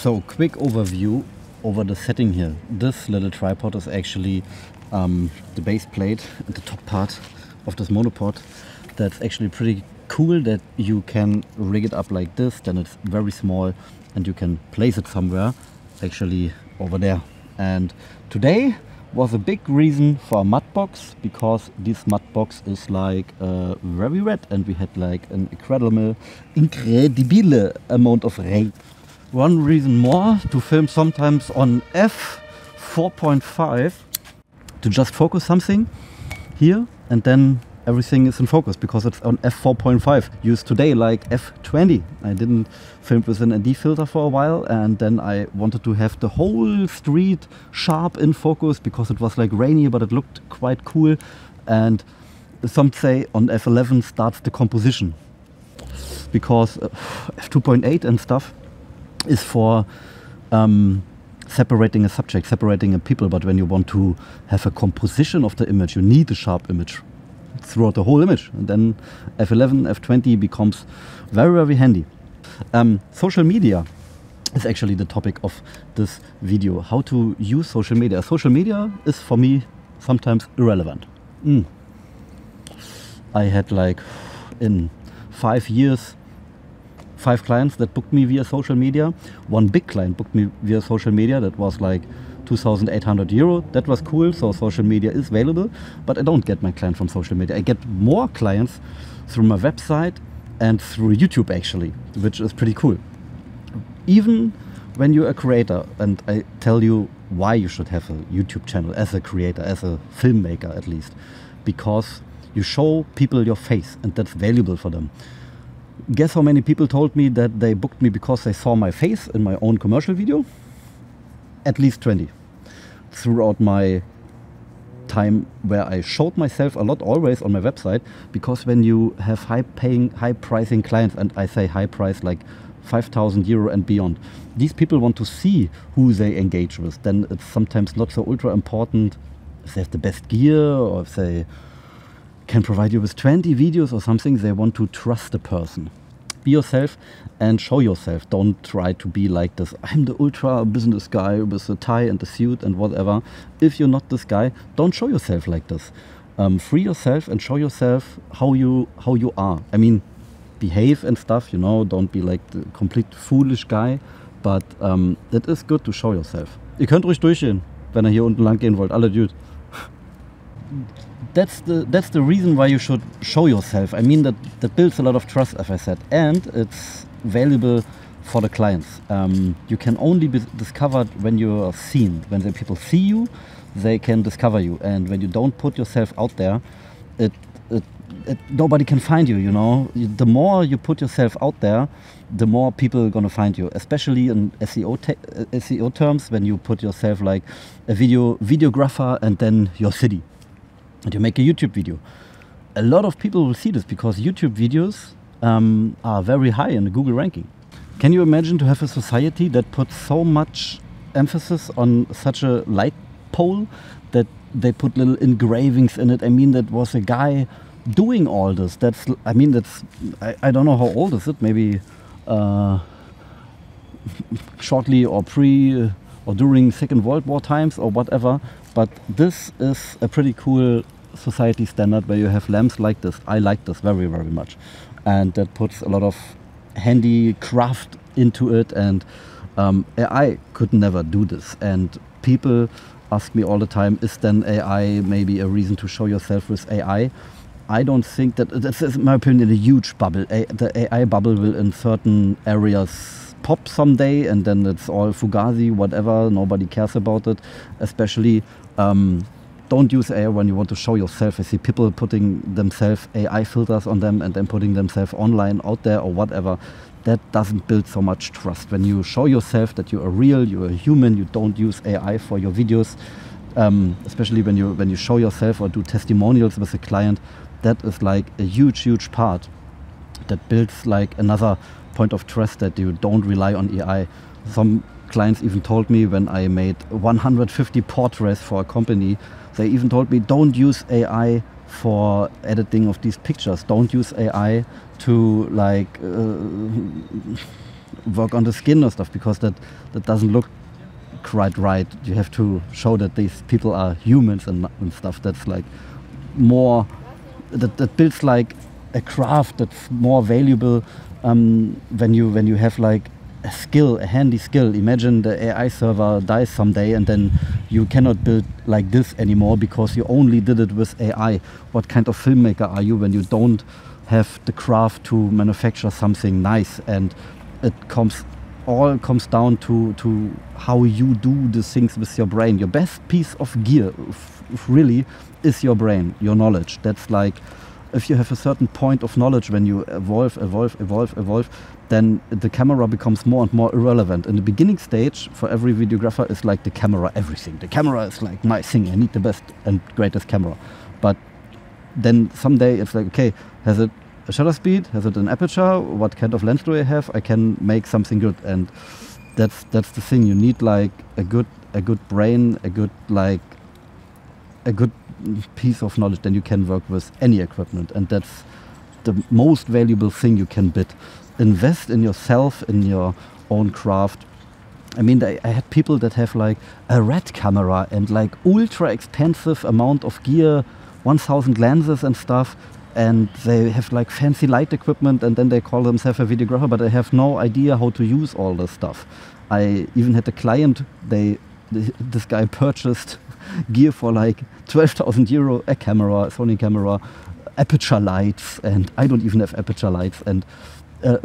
So, quick overview over the setting here. This little tripod is actually the base plate and the top part of this monopod. That's actually pretty cool that you can rig it up like this, then it's very small and you can place it somewhere, actually over there. And today was a big reason for a mud box, because this mud box is like very red and we had like an incredible amount of rain. One reason more to film sometimes on f4.5 to just focus something here and then everything is in focus, because it's on f4.5. Used today like f20. I didn't film with an ND filter for a while, and then I wanted to have the whole street sharp in focus because it was like rainy, but it looked quite cool. And some say on f11 starts the composition, because f2.8 and stuff is for separating a subject, separating a people. But when you want to have a composition of the image, you need a sharp image throughout the whole image, and then f11, f20 becomes very, very handy. Social media is actually the topic of this video. How to use social media. Social media is for me sometimes irrelevant. I had like in 5 years 5 clients that booked me via social media. One big client booked me via social media that was like 2,800 euro. That was cool, so social media is available, but I don't get my client from social media. I get more clients through my website and through YouTube actually, which is pretty cool. Even when you're a creator, and I tell you why you should have a YouTube channel as a creator, as a filmmaker at least, because you show people your face and that's valuable for them. Guess how many people told me that they booked me because they saw my face in my own commercial video? At least 20. Throughout my time where I showed myself a lot, always on my website, because when you have high-paying, high-pricing clients, and I say high price like 5,000 euro and beyond, these people want to see who they engage with. Then it's sometimes not so ultra important if they have the best gear or if they can provide you with 20 videos or something. They want to trust the person. Be yourself and show yourself. Don't try to be like this, I'm the ultra business guy with the tie and the suit and whatever. If you're not this guy, don't show yourself like this. Free yourself and show yourself how you are. I mean, behave and stuff, you know, don't be like the complete foolish guy, but it is good to show yourself. Ihr könnt ruhig durchgehen, wenn ihr hier unten lang gehen wollt, alle Dude. That's the reason why you should show yourself. I mean, that builds a lot of trust, as I said, and it's valuable for the clients. You can only be discovered when you're seen. When the people see you, they can discover you. And when you don't put yourself out there, nobody can find you, you know. The more you put yourself out there, the more people are gonna find you, especially in SEO terms, when you put yourself like a videographer and then your city. And you make a YouTube video. A lot of people will see this because YouTube videos are very high in the Google ranking. Can you imagine to have a society that puts so much emphasis on such a light pole that they put little engravings in it? I mean, that was a guy doing all this. I don't know how old is it, maybe shortly or pre or during Second World War times or whatever. But this is a pretty cool society standard where you have lamps like this. I like this very, very much. And that puts a lot of handicraft into it, and AI could never do this. And people ask me all the time, is then AI maybe a reason to show yourself with AI? I don't think that's in my opinion a huge bubble. The AI bubble will in certain areas pop someday, and then it's all fugazi, whatever, nobody cares about it. Especially don't use AI when you want to show yourself. I see people putting themselves AI filters on them and then putting themselves online out there or whatever. That doesn't build so much trust. When you show yourself that you are real, you're a human, you don't use AI for your videos, especially when you show yourself or do testimonials with a client, that is like a huge part that builds like another point of trust, that you don't rely on AI. Some clients even told me, when I made 150 portraits for a company, they even told me, don't use AI for editing of these pictures. Don't use AI to like work on the skin or stuff, because that doesn't look quite right. You have to show that these people are humans and stuff. That's like more, that builds like a craft that's more valuable when you have like a skill, a handy skill. Imagine the AI server dies someday and then you cannot build like this anymore because you only did it with AI. What kind of filmmaker are you when you don't have the craft to manufacture something nice? And it all comes down to how you do the things with your brain. Your best piece of gear really is your brain, your knowledge. That's like, if you have a certain point of knowledge, when you evolve, then the camera becomes more and more irrelevant. In the beginning stage, for every videographer, is like the camera everything. The camera is like my thing. I need the best and greatest camera. But then someday it's like, okay, has it a shutter speed? Has it an aperture? What kind of lens do I have? I can make something good. And that's the thing. You need like a good brain, a good piece of knowledge. Then you can work with any equipment, and that's the most valuable thing you can bid. Invest in yourself, in your own craft. I mean, I had people that have like a red camera and like ultra expensive amount of gear, 1,000 lenses and stuff, and they have like fancy light equipment, and then they call themselves a videographer, but they have no idea how to use all this stuff. I even had a client, this guy purchased gear for like 12,000 euro, a camera, a Sony camera, aperture lights, and I don't even have aperture lights, and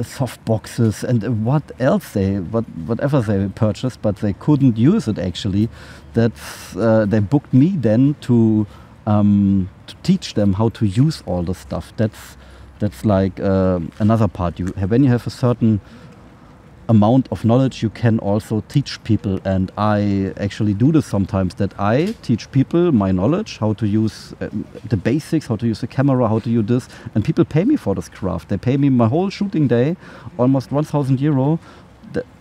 soft boxes, and whatever they purchased, but they couldn't use it actually. They booked me then to teach them how to use all the stuff. That's like another part. When you have a certain amount of knowledge, you can also teach people, and I actually do this sometimes, that I teach people my knowledge, how to use the basics, how to use the camera, how to use this, and people pay me for this craft. They pay me my whole shooting day, almost 1,000 euro,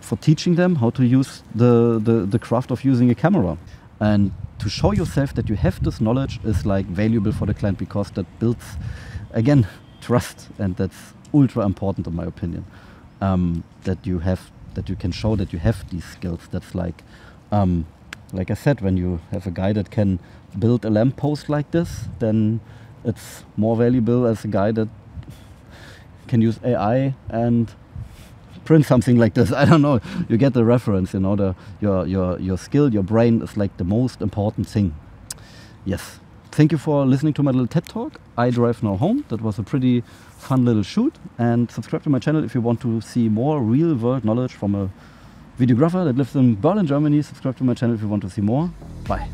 for teaching them how to use the craft of using a camera. And to show yourself that you have this knowledge is like valuable for the client, because that builds, again, trust, and that's ultra important in my opinion. That you can show that you have these skills. That's like I said, when you have a guy that can build a lamppost like this, then it's more valuable as a guy that can use AI and print something like this. I don't know. You get the reference. You know, your skill, your brain is like the most important thing. Yes. Thank you for listening to my little TED Talk. I drive now home. That was a pretty fun little shoot. And subscribe to my channel if you want to see more real world knowledge from a videographer that lives in Berlin, Germany. Subscribe to my channel if you want to see more. Bye.